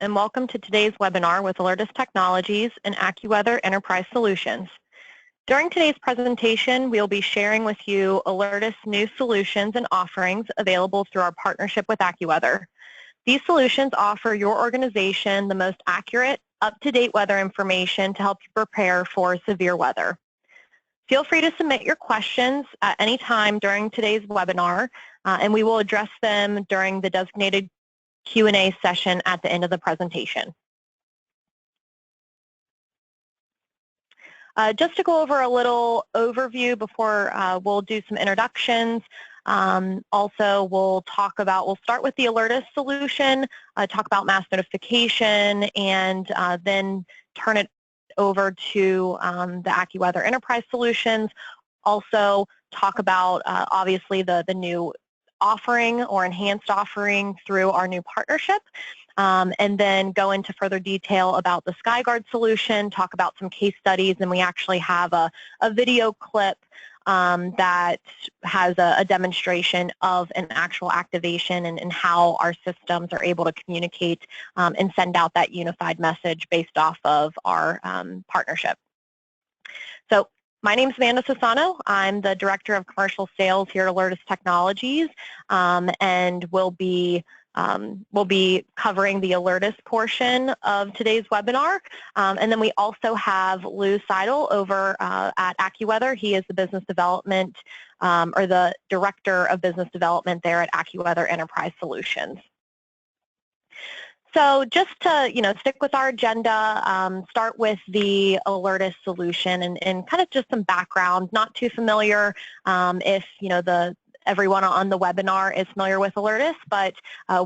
and welcome to today's webinar with Alertus Technologies and AccuWeather Enterprise Solutions. During today's presentation, we'll be sharing with you Alertus new solutions and offerings available through our partnership with AccuWeather. These solutions offer your organization the most accurate, up-to-date weather information to help you prepare for severe weather. Feel free to submit your questions at any time during today's webinar, and we will address them during the designated Q&A session at the end of the presentation. Just to go over a little overview before we'll do some introductions. Also, we'll start with the Alertus solution, talk about mass notification, and then turn it over to the AccuWeather Enterprise Solutions. Also talk about obviously the new offering or enhanced offering through our new partnership, and then go into further detail about the SkyGuard solution, talk about some case studies, and we actually have a video clip that has a demonstration of an actual activation and how our systems are able to communicate and send out that unified message based off of our partnership. So my name is Amanda Sassano. I'm the Director of Commercial Sales here at Alertus Technologies, and we'll be covering the Alertus portion of today's webinar. And then we also have Lou Seidel over at AccuWeather. He is the business development or the Director of Business Development there at AccuWeather Enterprise Solutions. So just to stick with our agenda, start with the Alertus solution and kind of just some background. Not too familiar if everyone on the webinar is familiar with Alertus, but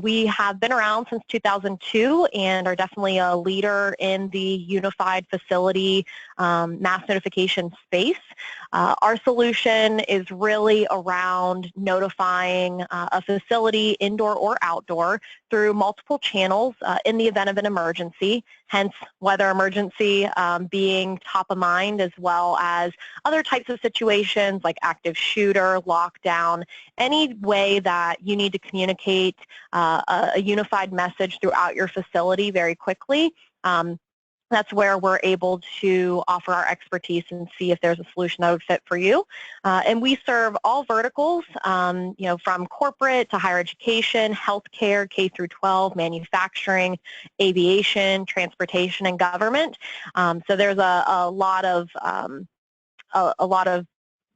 we have been around since 2002 and are definitely a leader in the unified facility mass notification space. Our solution is really around notifying a facility, indoor or outdoor, through multiple channels in the event of an emergency, hence weather emergency being top of mind, as well as other types of situations like active shooter, lockdown, any way that you need to communicate a unified message throughout your facility very quickly. That's where we're able to offer our expertise and see if there's a solution that would fit for you. And we serve all verticals, from corporate to higher education, healthcare, K through 12, manufacturing, aviation, transportation, and government. So there's a lot of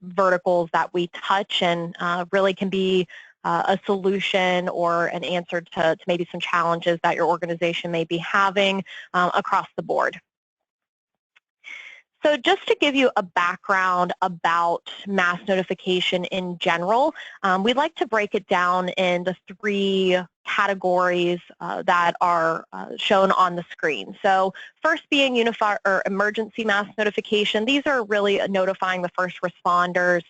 verticals that we touch, and really can be a solution or an answer to maybe some challenges that your organization may be having across the board. So just to give you a background about mass notification in general, we'd like to break it down into three categories that are shown on the screen. So first being unified or emergency mass notification. These are really notifying the first responders.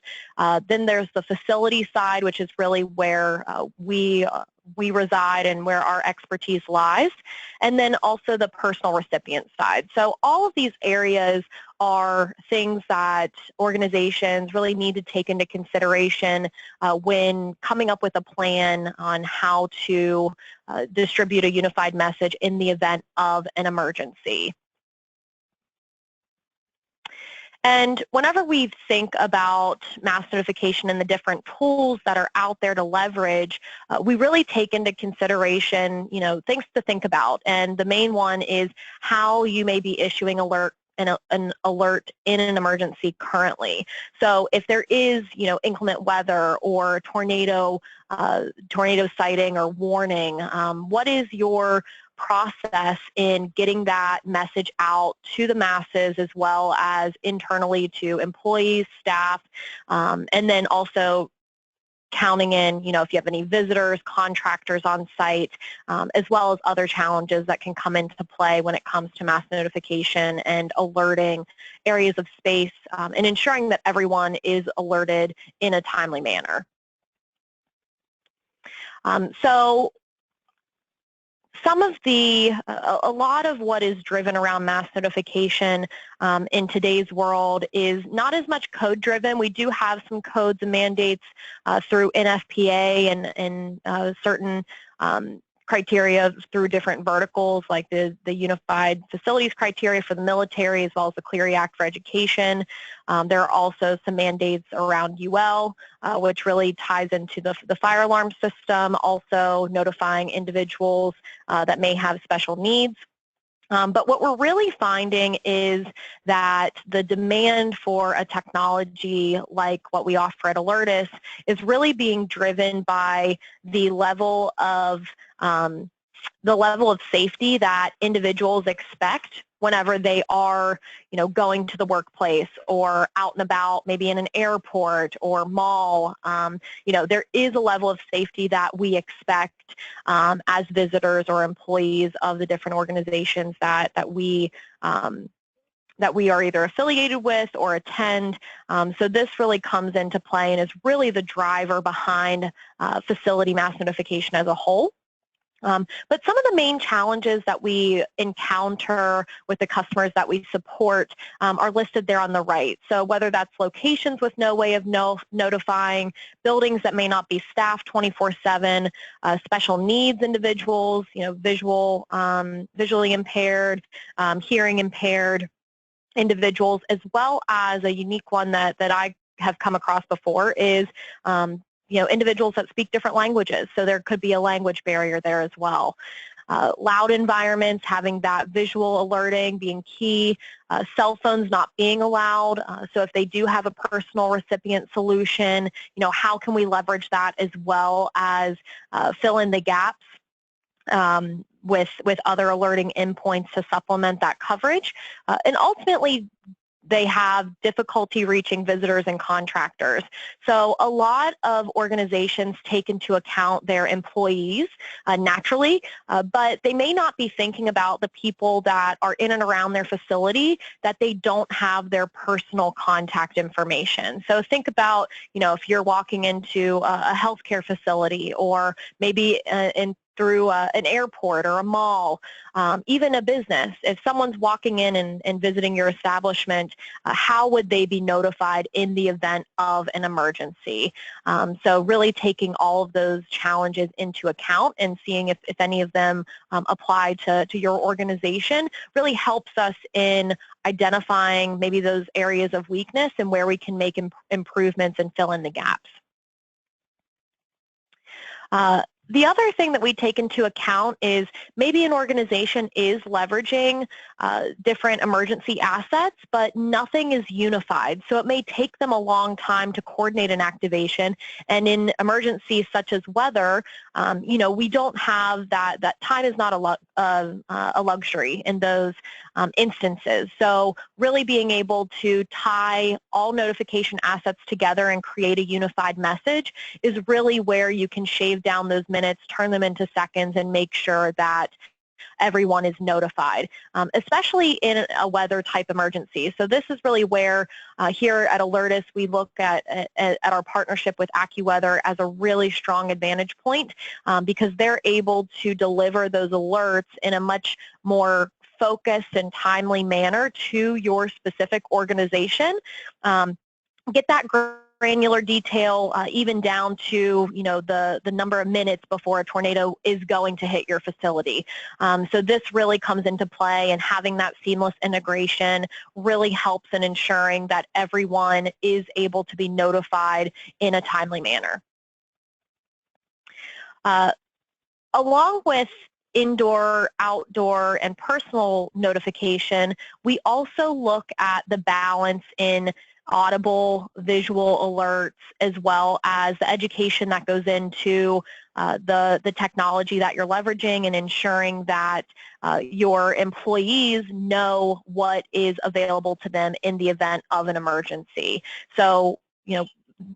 Then there's the facility side, which is really where we reside and where our expertise lies, and then also the personal recipient side. So all of these areas are things that organizations really need to take into consideration when coming up with a plan on how to distribute a unified message in the event of an emergency. And whenever we think about mass notification and the different tools that are out there to leverage, we really take into consideration, things to think about. And the main one is how you may be issuing an alert in an emergency currently. So if there is, inclement weather or tornado sighting or warning, what is your process in getting that message out to the masses, as well as internally to employees, staff, and then also counting in, if you have any visitors, contractors on site, as well as other challenges that can come into play when it comes to mass notification and alerting areas of space, and ensuring that everyone is alerted in a timely manner. So a lot of what is driven around mass notification in today's world is not as much code driven. We do have some codes and mandates through NFPA and certain criteria through different verticals, like the Unified Facilities criteria for the military, as well as the Clery Act for education. There are also some mandates around UL, which really ties into the fire alarm system, also notifying individuals that may have special needs. But what we're really finding is that the demand for a technology like what we offer at Alertus is really being driven by the level of safety that individuals expect whenever they are, going to the workplace or out and about, maybe in an airport or mall. There is a level of safety that we expect as visitors or employees of the different organizations that we are either affiliated with or attend. So this really comes into play and is really the driver behind facility mass notification as a whole. But some of the main challenges that we encounter with the customers that we support are listed there on the right. So whether that's locations with no way of notifying, buildings that may not be staffed 24/7, special needs individuals, visually impaired, hearing impaired individuals, as well as a unique one that I have come across before is individuals that speak different languages, so there could be a language barrier there as well. Loud environments, having that visual alerting being key, cell phones not being allowed, so if they do have a personal recipient solution, how can we leverage that as well as fill in the gaps with other alerting endpoints to supplement that coverage, and ultimately they have difficulty reaching visitors and contractors. So a lot of organizations take into account their employees naturally, but they may not be thinking about the people that are in and around their facility that they don't have their personal contact information. So think about, if you're walking into a healthcare facility or maybe through an airport or a mall, even a business. If someone's walking in and visiting your establishment, how would they be notified in the event of an emergency? So really taking all of those challenges into account and seeing if any of them apply to your organization really helps us in identifying maybe those areas of weakness and where we can make improvements and fill in the gaps. The other thing that we take into account is maybe an organization is leveraging different emergency assets, but nothing is unified. So it may take them a long time to coordinate an activation. And in emergencies such as weather, we don't have that. That time is not a luxury in those instances. So really being able to tie all notification assets together and create a unified message is really where you can shave down those minutes, turn them into seconds, and make sure that everyone is notified, especially in a weather type emergency. So this is really where here at Alertus we look at our partnership with AccuWeather as a really strong advantage point because they're able to deliver those alerts in a much more focused and timely manner to your specific organization. Get that granular detail even down to the number of minutes before a tornado is going to hit your facility. So this really comes into play, and having that seamless integration really helps in ensuring that everyone is able to be notified in a timely manner. Along with indoor, outdoor, and personal notification, we also look at the balance in audible, visual alerts, as well as the education that goes into the technology that you're leveraging and ensuring that your employees know what is available to them in the event of an emergency. So,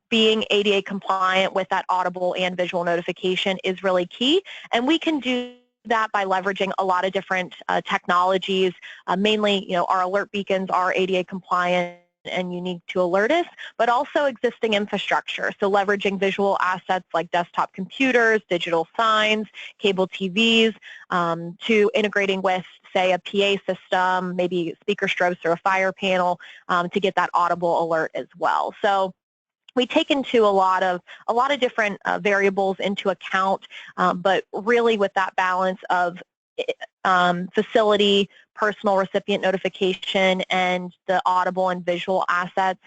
being ADA compliant with that audible and visual notification is really key, and we can do that by leveraging a lot of different technologies. Mainly, our alert beacons are ADA compliant and unique to Alertus, but also existing infrastructure. So leveraging visual assets like desktop computers, digital signs, cable TVs, to integrating with, say, a PA system, maybe speaker strobes through a fire panel to get that audible alert as well. So we take into a lot of different variables into account, but really with that balance of facility, personal recipient notification, and the audible and visual assets,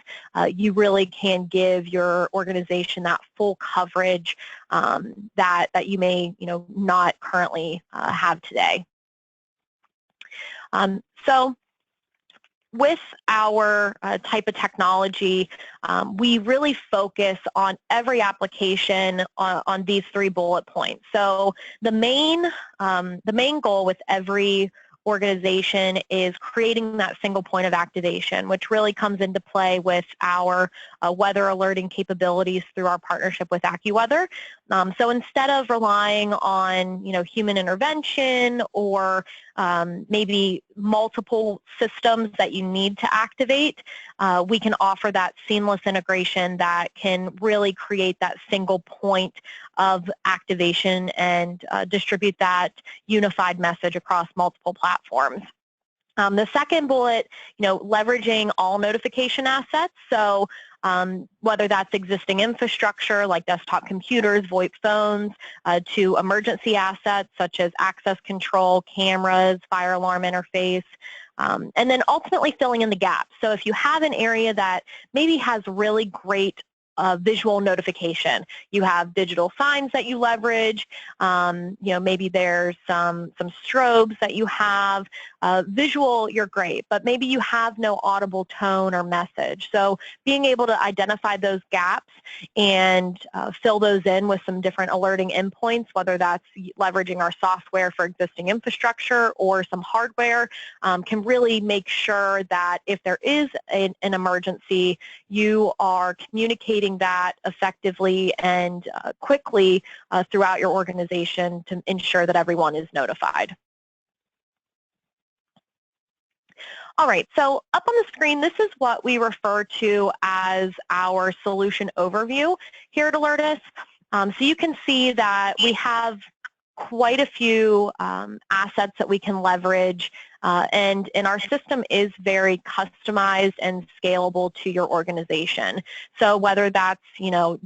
you really can give your organization that full coverage that you may not currently have today. So with our type of technology, we really focus on every application on these 3 bullet points. So the main goal with every organization is creating that single point of activation, which really comes into play with our weather alerting capabilities through our partnership with AccuWeather. So instead of relying on human intervention or maybe multiple systems that you need to activate, we can offer that seamless integration that can really create that single point of activation and distribute that unified message across multiple platforms. The second bullet, leveraging all notification assets. So whether that's existing infrastructure like desktop computers, VoIP phones, to emergency assets such as access control, cameras, fire alarm interface, and then ultimately filling in the gaps. So if you have an area that maybe has really great visual notification, you have digital signs that you leverage, maybe there's some strobes that you have, visual, you're great, but maybe you have no audible tone or message. So being able to identify those gaps and fill those in with some different alerting endpoints, whether that's leveraging our software for existing infrastructure or some hardware, can really make sure that if there is an emergency, you are communicating that effectively and quickly throughout your organization to ensure that everyone is notified. All right, so up on the screen, this is what we refer to as our solution overview here at Alertus. So you can see that we have quite a few assets that we can leverage, and our system is very customized and scalable to your organization. So whether that's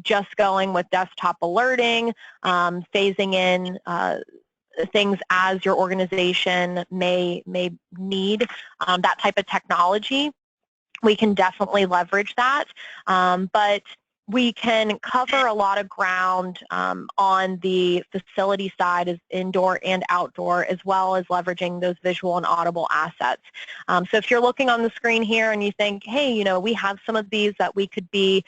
just going with desktop alerting, phasing in things as your organization may need that type of technology, we can definitely leverage that. But we can cover a lot of ground on the facility side, as indoor and outdoor, as well as leveraging those visual and audible assets. So if you're looking on the screen here and you think, hey, we have some of these that we could be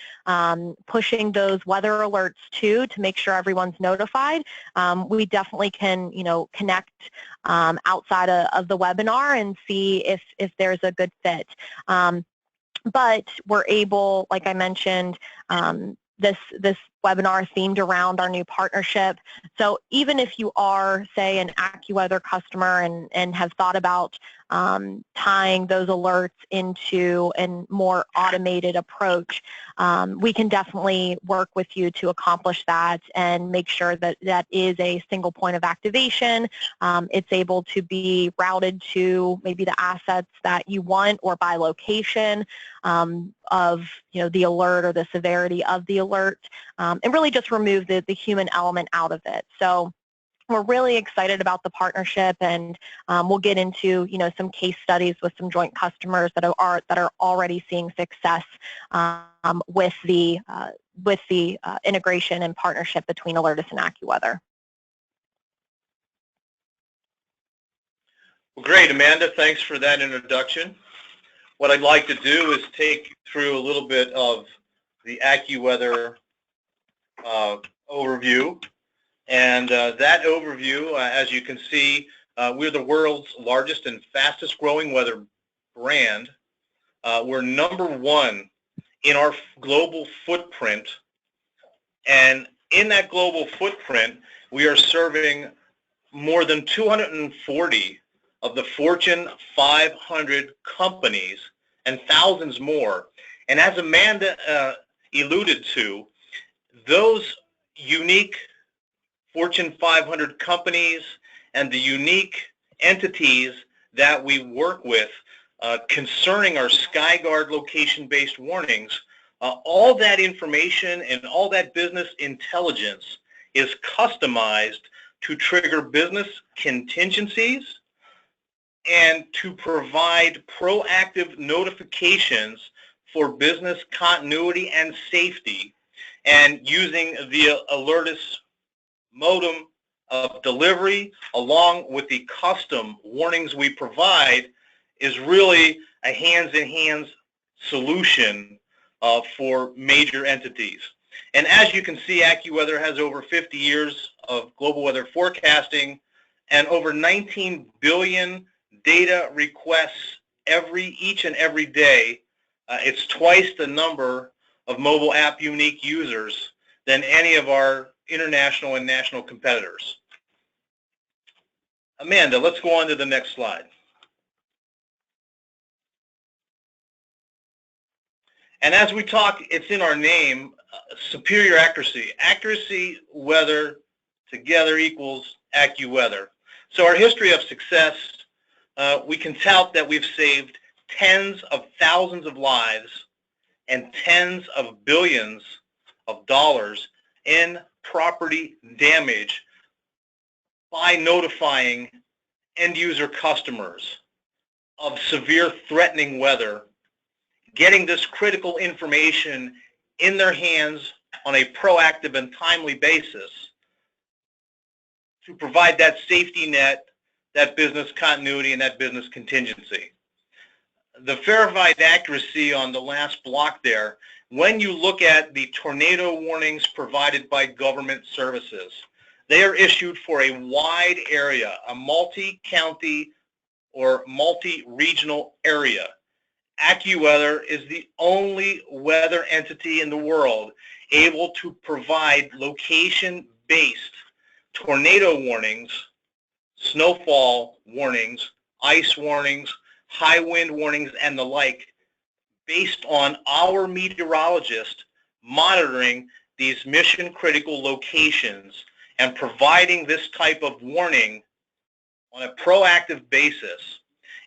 pushing those weather alerts to make sure everyone's notified, we definitely can, connect outside of the webinar and see if there's a good fit. But we're able, like I mentioned, this webinar themed around our new partnership. So even if you are, say, an AccuWeather customer and have thought about tying those alerts into a more automated approach, we can definitely work with you to accomplish that and make sure that that is a single point of activation. It's able to be routed to maybe the assets that you want or by location of the alert or the severity of the alert, and really just remove the human element out of it. So we're really excited about the partnership, and we'll get into some case studies with some joint customers that are already seeing success with the integration and partnership between Alertus and AccuWeather. Well, great, Amanda. Thanks for that introduction. What I'd like to do is take through a little bit of the AccuWeather overview. And that overview, as you can see, we're the world's largest and fastest growing weather brand. We're #1 in our global footprint. And in that global footprint, we are serving more than 240 of the Fortune 500 companies and thousands more. And as Amanda alluded to, those unique Fortune 500 companies and the unique entities that we work with concerning our SkyGuard location-based warnings all that information and all that business intelligence is customized to trigger business contingencies and to provide proactive notifications for business continuity and safety. And using the Alertus modem of delivery along with the custom warnings we provide is really a hands-in-hands solution for major entities. And as you can see, AccuWeather has over 50 years of global weather forecasting and over 19 billion data requests each and every day. It's twice the number of mobile app unique users than any of our international and national competitors. Amanda, let's go on to the next slide. And as we talk, it's in our name, superior accuracy. Accuracy, weather, together equals AccuWeather. So our history of success, we can tout that we've saved tens of thousands of lives and tens of billions of dollars in property damage by notifying end user customers of severe threatening weather, getting this critical information in their hands on a proactive and timely basis to provide that safety net, that business continuity, and that business contingency. The verified accuracy on the last block there, when you look at the tornado warnings provided by government services, they are issued for a wide area, a multi-county or multi-regional area. AccuWeather is the only weather entity in the world able to provide location-based tornado warnings, snowfall warnings, ice warnings, high wind warnings, and the like, based on our meteorologists monitoring these mission-critical locations and providing this type of warning on a proactive basis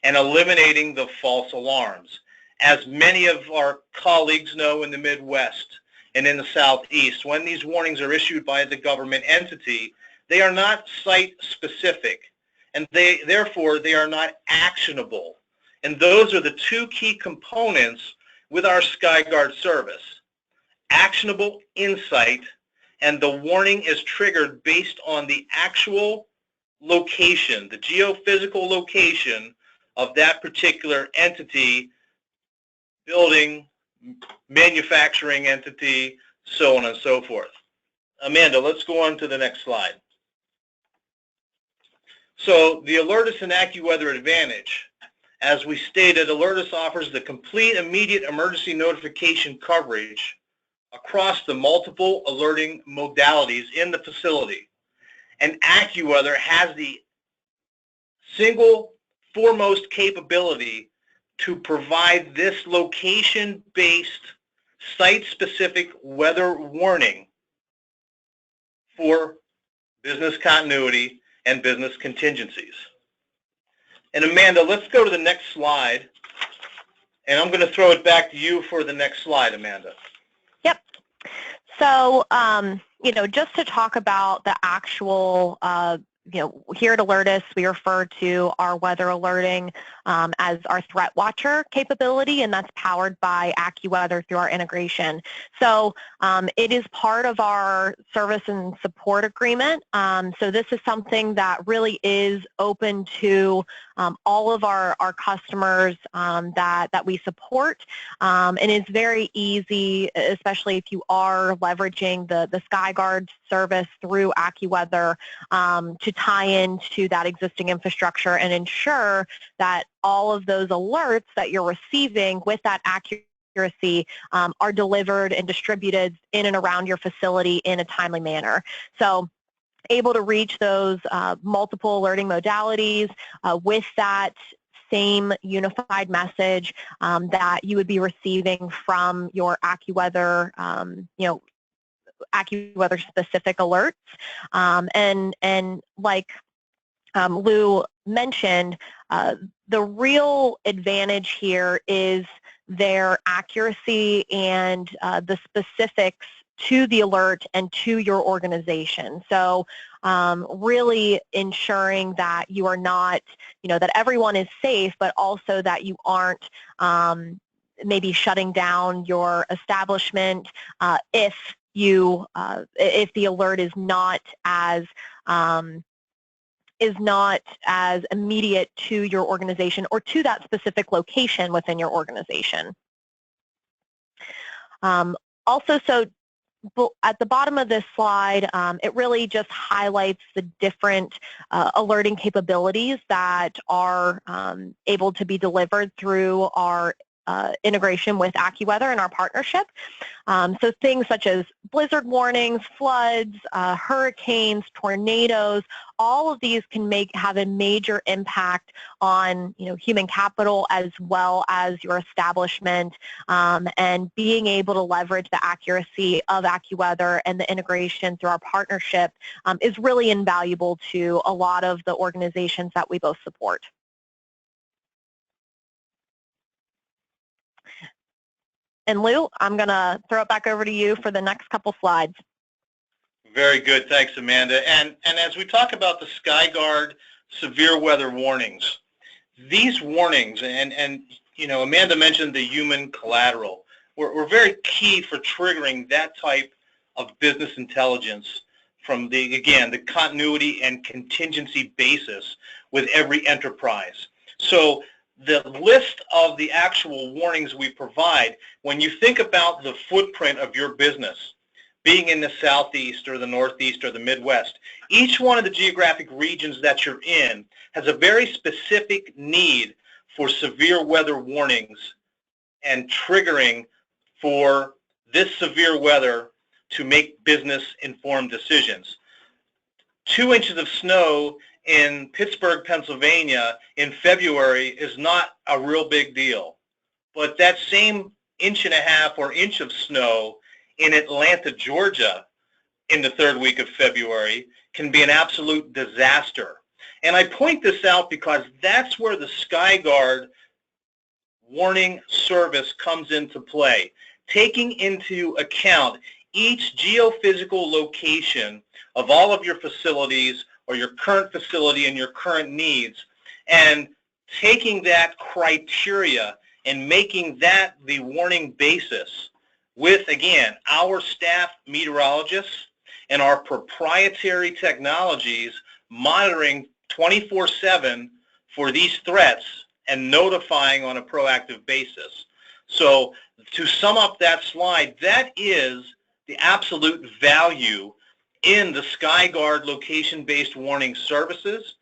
and eliminating the false alarms. As many of our colleagues know in the Midwest and in the Southeast, when these warnings are issued by the government entity, they are not site-specific, and therefore they are not actionable. And those are the two key components with our SkyGuard service. Actionable insight, and the warning is triggered based on the actual location, the geophysical location of that particular entity, building, manufacturing entity, so on and so forth. Amanda, let's go on to the next slide. So the Alertus and AccuWeather Advantage, as we stated, Alertus offers the complete immediate emergency notification coverage across the multiple alerting modalities in the facility. And AccuWeather has the single foremost capability to provide this location-based, site-specific weather warning for business continuity and business contingencies. And Amanda, let's go to the next slide, and I'm going to throw it back to you for the next slide, Amanda. Yep. So, just to talk about the actual, here at Alertus, we refer to our weather alerting as our ThreatWatcher capability, and that's powered by AccuWeather through our integration. So it is part of our service and support agreement. So this is something that really is open to all of our customers that we support, and it's very easy, especially if you are leveraging the SkyGuard service through AccuWeather, to tie into that existing infrastructure and ensure that all of those alerts that you're receiving with that accuracy are delivered and distributed in and around your facility in a timely manner. So able to reach those multiple alerting modalities with that same unified message that you would be receiving from your AccuWeather, AccuWeather specific alerts. And like Lou mentioned, the real advantage here is their accuracy and the specifics to the alert and to your organization. So really ensuring that you are not, that everyone is safe, but also that you aren't maybe shutting down your establishment if the alert is not as immediate to your organization or to that specific location within your organization. Also, so at the bottom of this slide, it really just highlights the different alerting capabilities that are able to be delivered through our integration with AccuWeather and our partnership. So things such as blizzard warnings, floods, hurricanes, tornadoes, all of these can have a major impact on human capital as well as your establishment, and being able to leverage the accuracy of AccuWeather and the integration through our partnership is really invaluable to a lot of the organizations that we both support. And Lou, I'm going to throw it back over to you for the next couple slides. Very good. Thanks, Amanda. And as we talk about the SkyGuard severe weather warnings, these warnings, and Amanda mentioned the human collateral, were very key for triggering that type of business intelligence from the continuity and contingency basis with every enterprise. So the list of the actual warnings we provide, when you think about the footprint of your business, being in the Southeast or the Northeast or the Midwest, each one of the geographic regions that you're in has a very specific need for severe weather warnings and triggering for this severe weather to make business-informed decisions. 2 inches of snow in Pittsburgh, Pennsylvania in February is not a real big deal. But that same 1.5 or inch of snow in Atlanta, Georgia in the 3rd week of February can be an absolute disaster. And I point this out because that's where the SkyGuard warning service comes into play, taking into account each geophysical location of all of your facilities or your current facility and your current needs, and taking that criteria and making that the warning basis with, again, our staff meteorologists and our proprietary technologies monitoring 24/7 for these threats and notifying on a proactive basis. So to sum up that slide, that is the absolute value in the SkyGuard location-based warning services.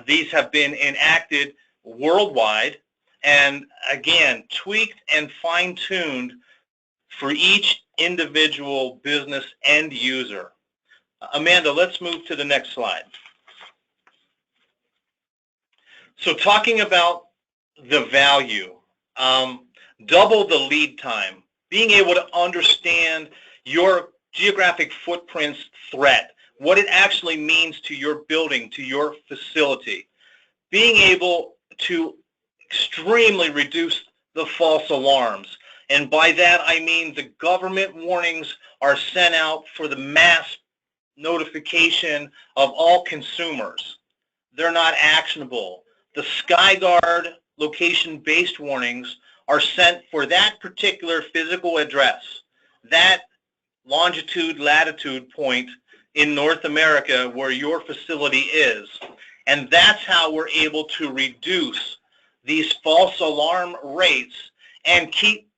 These have been enacted worldwide and, again, tweaked and fine-tuned for each individual business end user. Amanda, let's move to the next slide. So talking about the value, double the lead time, being able to understand your geographic footprint's threat, what it actually means to your building, to your facility, being able to extremely reduce the false alarms. And by that I mean the government warnings are sent out for the mass notification of all consumers. They're not actionable. The SkyGuard location-based warnings are sent for that particular physical address, that longitude, latitude point in North America where your facility is. And that's how we're able to reduce these false alarm rates and keep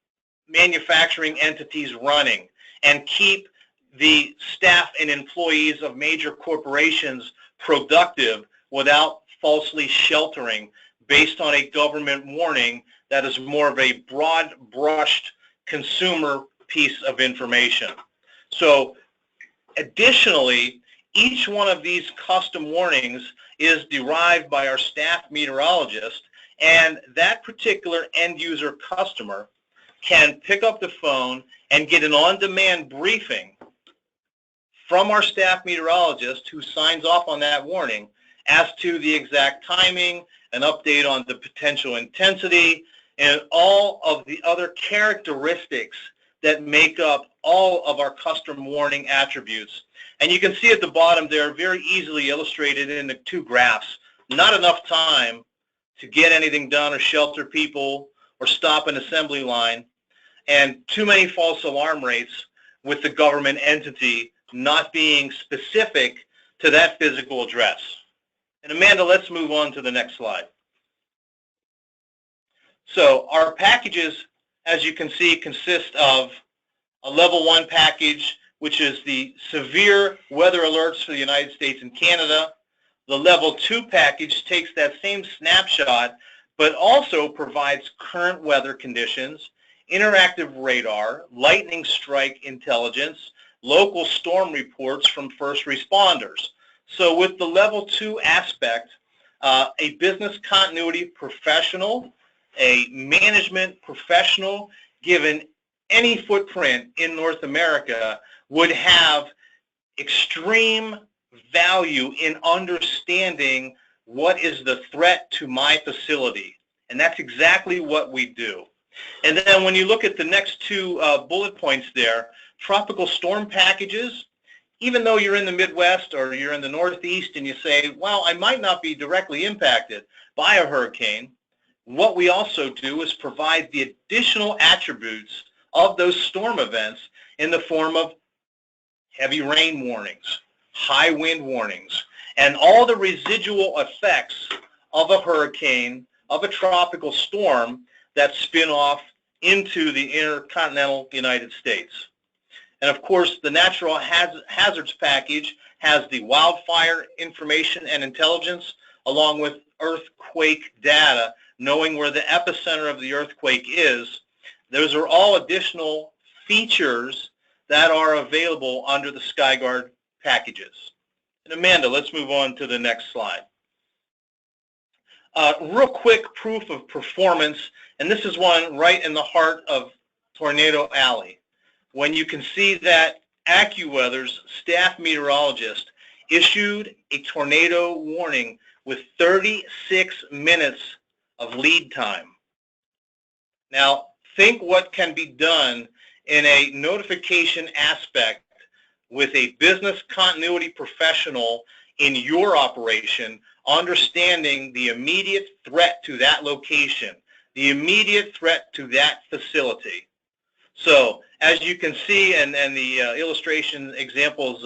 manufacturing entities running and keep the staff and employees of major corporations productive without falsely sheltering based on a government warning that is more of a broad-brushed consumer piece of information. So additionally, each one of these custom warnings is derived by our staff meteorologist, and that particular end user customer can pick up the phone and get an on-demand briefing from our staff meteorologist who signs off on that warning as to the exact timing, an update on the potential intensity, and all of the other characteristics that make up all of our custom warning attributes. And you can see at the bottom there, very easily illustrated in the two graphs, not enough time to get anything done or shelter people or stop an assembly line, and too many false alarm rates with the government entity not being specific to that physical address. And Amanda, let's move on to the next slide. So our packages, as you can see, consist of a level 1 package, which is the severe weather alerts for the United States and Canada. The level 2 package takes that same snapshot, but also provides current weather conditions, interactive radar, lightning strike intelligence, local storm reports from first responders. So with the level 2 aspect, a business continuity professional, a management professional, given any footprint in North America, would have extreme value in understanding what is the threat to my facility. And that's exactly what we do. And then when you look at the next two bullet points there, tropical storm packages, even though you're in the Midwest or you're in the Northeast and you say, well, I might not be directly impacted by a hurricane, what we also do is provide the additional attributes of those storm events in the form of heavy rain warnings, high wind warnings, and all the residual effects of a hurricane, of a tropical storm that spin off into the intercontinental United States. And of course, the natural hazards package has the wildfire information and intelligence, along with earthquake data, knowing where the epicenter of the earthquake is. Those are all additional features that are available under the SkyGuard packages. And Amanda, let's move on to the next slide. Real quick proof of performance, and this is one right in the heart of Tornado Alley, when you can see that AccuWeather's staff meteorologist issued a tornado warning with 36 minutes of lead time. Now, think what can be done in a notification aspect with a business continuity professional in your operation, understanding the immediate threat to that location, the immediate threat to that facility. So as you can see, and the illustration examples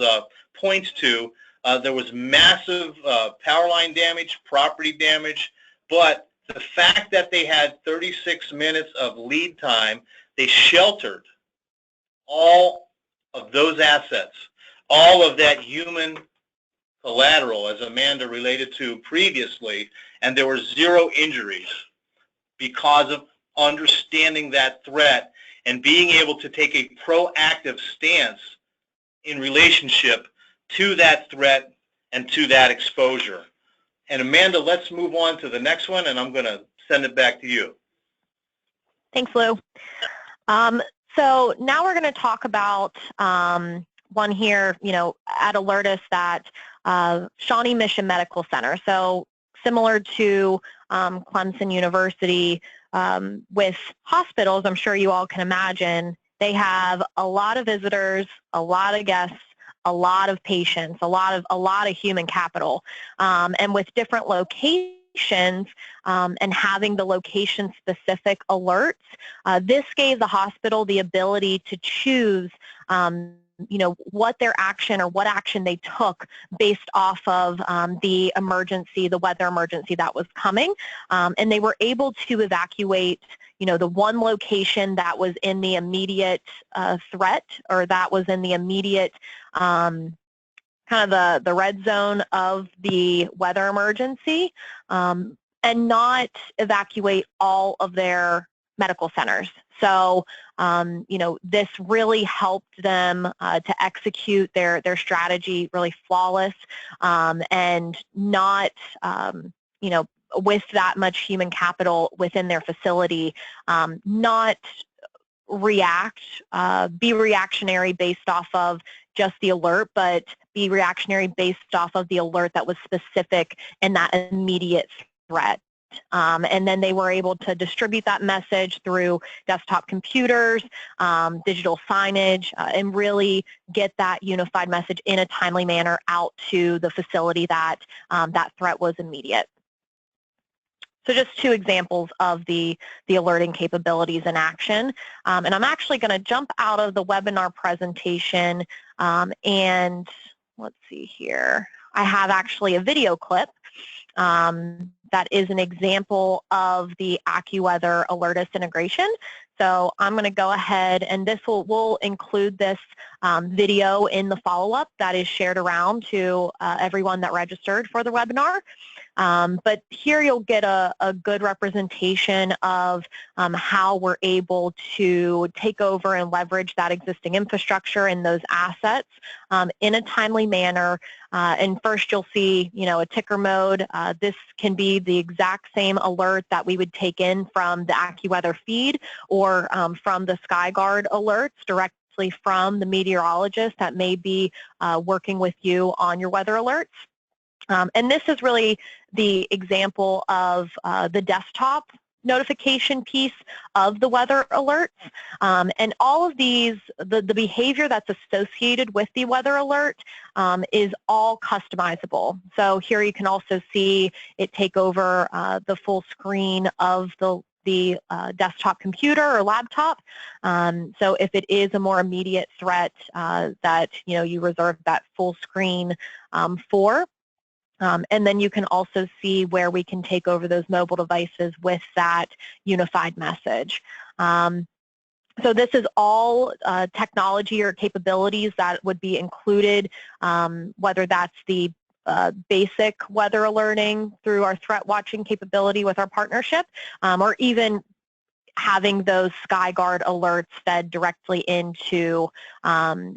points to, there was massive power line damage, property damage, but the fact that they had 36 minutes of lead time, they sheltered all of those assets, all of that human collateral, as Amanda related to previously, and there were 0 injuries because of understanding that threat and being able to take a proactive stance in relationship to that threat and to that exposure. And Amanda, let's move on to the next one, and I'm going to send it back to you. Thanks, Lou. So now we're going to talk about one here, at Alertus, that Shawnee Mission Medical Center. So similar to Clemson University, with hospitals, I'm sure you all can imagine, they have a lot of visitors, a lot of guests, a lot of patients, a lot of human capital, and with different locations and having the location-specific alerts, this gave the hospital the ability to choose what their action or what action they took based off of the emergency, the weather emergency that was coming, and they were able to evacuate the one location that was in the immediate threat, or that was in the immediate kind of the red zone of the weather emergency, and not evacuate all of their medical centers. So, this really helped them to execute their strategy really flawless, and not, with that much human capital within their facility, not be reactionary based off of just the alert, but be reactionary based off of the alert that was specific in that immediate threat. and then they were able to distribute that message through desktop computers, digital signage, and really get that unified message in a timely manner out to the facility that that threat was immediate. So just two examples of the alerting capabilities in action. And I'm actually going to jump out of the webinar presentation, and let's see here. I have actually a video clip that is an example of the AccuWeather Alertus integration. So I'm going to go ahead, and this we'll include this video in the follow-up that is shared around to everyone that registered for the webinar. But here you'll get a good representation of how we're able to take over and leverage that existing infrastructure and those assets in a timely manner. And first you'll see, a ticker mode. This can be the exact same alert that we would take in from the AccuWeather feed or from the SkyGuard alerts directly from the meteorologist that may be working with you on your weather alerts. And this is really the example of the desktop notification piece of the weather alerts. And all of these, the behavior that's associated with the weather alert is all customizable. So here you can also see it take over the full screen of the desktop computer or laptop. So if it is a more immediate threat that you reserve that full screen for. And then you can also see where we can take over those mobile devices with that unified message. So this is all technology or capabilities that would be included, whether that's the basic weather alerting through our threat watching capability with our partnership, or even having those SkyGuard alerts fed directly into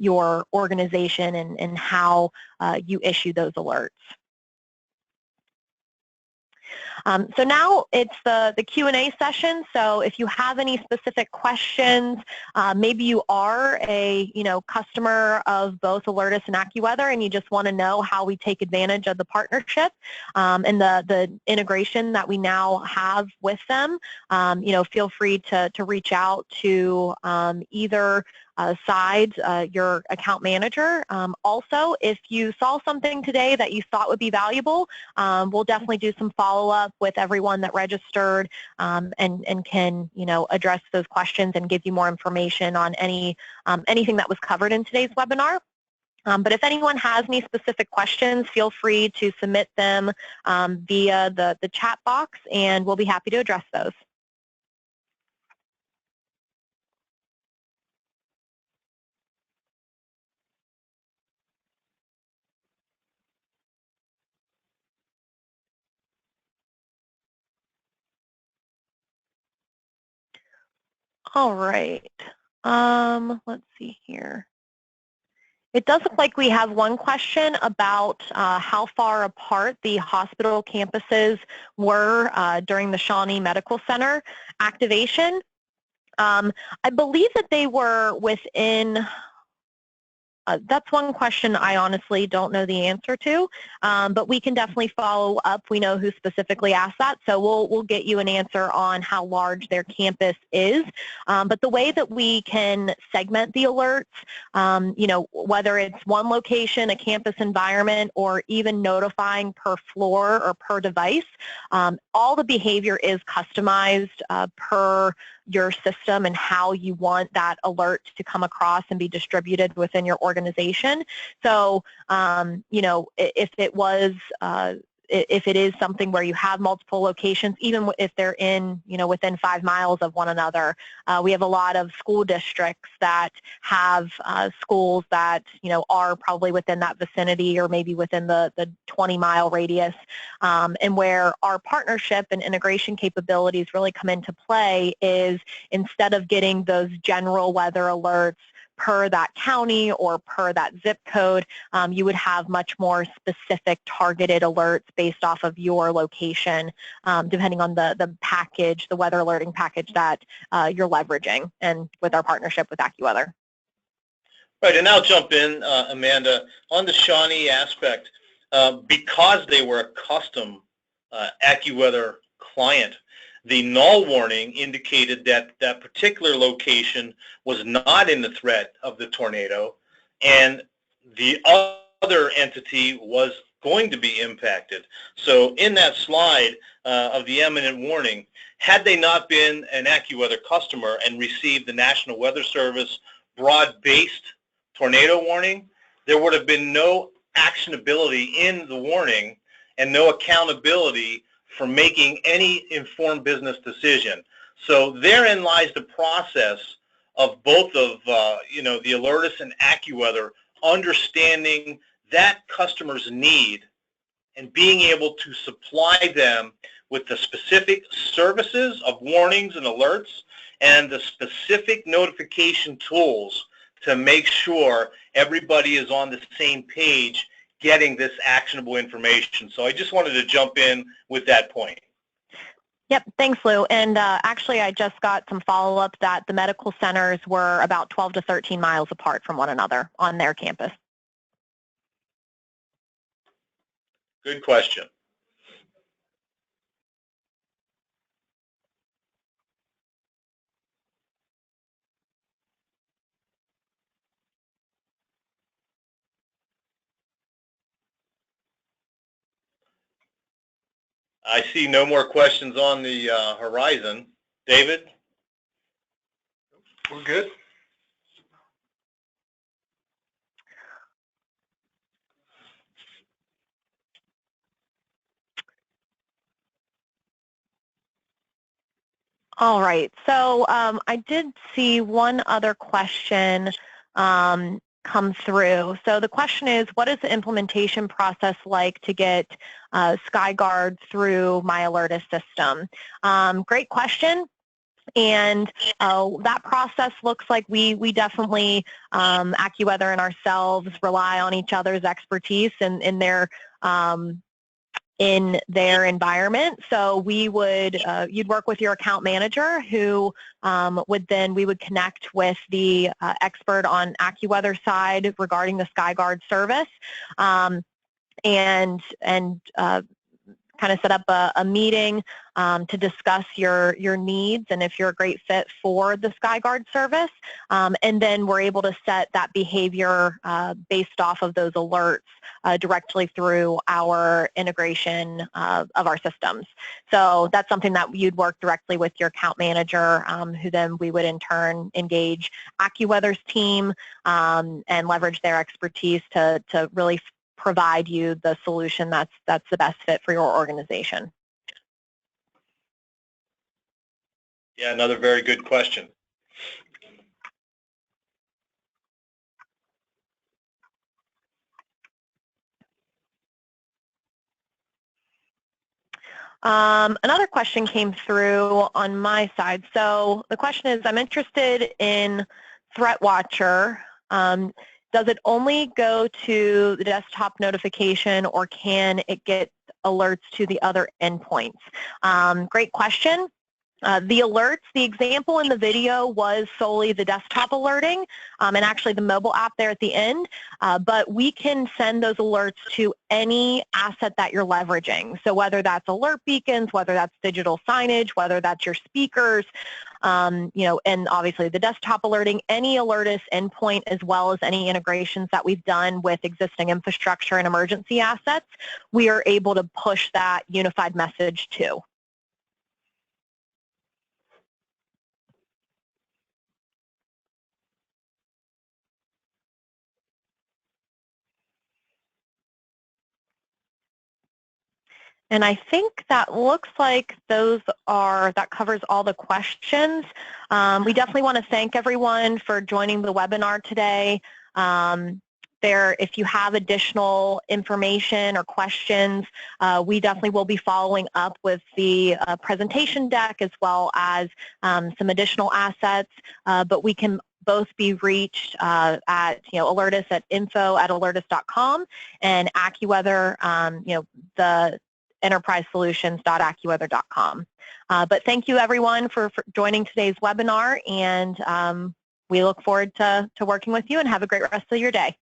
your organization and how you issue those alerts. So now it's the Q&A session. So if you have any specific questions, maybe you are a customer of both Alertus and AccuWeather, and you just want to know how we take advantage of the partnership and the integration that we now have with them. Feel free to reach out to either side, your account manager. Also, if you saw something today that you thought would be valuable, we'll definitely do some follow-up with everyone that registered and can address those questions and give you more information on anything that was covered in today's webinar. But if anyone has any specific questions, feel free to submit them via the chat box, and we'll be happy to address those. All right, let's see here. It does look like we have one question about how far apart the hospital campuses were during the Shawnee Medical Center activation. I believe that they were within, that's one question I honestly don't know the answer to, but we can definitely follow up. We know who specifically asked that, so we'll get you an answer on how large their campus is. But the way that we can segment the alerts, whether it's one location, a campus environment, or even notifying per floor or per device, all the behavior is customized per your system and how you want that alert to come across and be distributed within your organization. So, if it was, if it is something where you have multiple locations, even if they're in, within 5 miles of one another, we have a lot of school districts that have schools that, are probably within that vicinity or maybe within the 20-mile radius, and where our partnership and integration capabilities really come into play is instead of getting those general weather alerts per that county or per that zip code, you would have much more specific targeted alerts based off of your location, depending on the package, the weather alerting package that you're leveraging, and with our partnership with AccuWeather. Right, and I'll jump in, Amanda, on the Shawnee aspect. Because they were a custom AccuWeather client. The null warning indicated that that particular location was not in the threat of the tornado, and the other entity was going to be impacted. So in that slide of the imminent warning, had they not been an AccuWeather customer and received the National Weather Service broad-based tornado warning, there would have been no actionability in the warning and no accountability for making any informed business decision. So therein lies the process of both of the Alertus and AccuWeather understanding that customer's need and being able to supply them with the specific services of warnings and alerts and the specific notification tools to make sure everybody is on the same page getting this actionable information. So I just wanted to jump in with that point. Yep, thanks, Lou. And actually, I just got some follow-up that the medical centers were about 12 to 13 miles apart from one another on their campus. Good question. I see no more questions on the horizon. David? We're good. All right, so I did see one other question come through. So the question is, what is the implementation process like to get SkyGuard through my Alertus system? Great question. And that process looks like we definitely, AccuWeather and ourselves, rely on each other's expertise in their environment. So we would, you'd work with your account manager who we would connect with the expert on AccuWeather side regarding the SkyGuard service and kind of set up a meeting to discuss your needs and if you're a great fit for the SkyGuard service. And then we're able to set that behavior based off of those alerts directly through our integration of our systems. So that's something that you'd work directly with your account manager, who then we would in turn engage AccuWeather's team and leverage their expertise to really provide you the solution that's the best fit for your organization. Yeah, another very good question. Another question came through on my side. So the question is, I'm interested in ThreatWatcher. Does it only go to the desktop notification or can it get alerts to the other endpoints? Great question. The alerts, the example in the video was solely the desktop alerting and actually the mobile app there at the end, but we can send those alerts to any asset that you're leveraging. So whether that's alert beacons, whether that's digital signage, whether that's your speakers, and obviously the desktop alerting, any Alertus endpoint as well as any integrations that we've done with existing infrastructure and emergency assets, we are able to push that unified message to. And I think that looks like that covers all the questions. We definitely want to thank everyone for joining the webinar today. If you have additional information or questions, we definitely will be following up with the presentation deck as well as some additional assets, but we can both be reached at Alertus at info@alertus.com and AccuWeather, the enterprisesolutions.accuweather.com. But thank you everyone for joining today's webinar, and we look forward to working with you, and have a great rest of your day.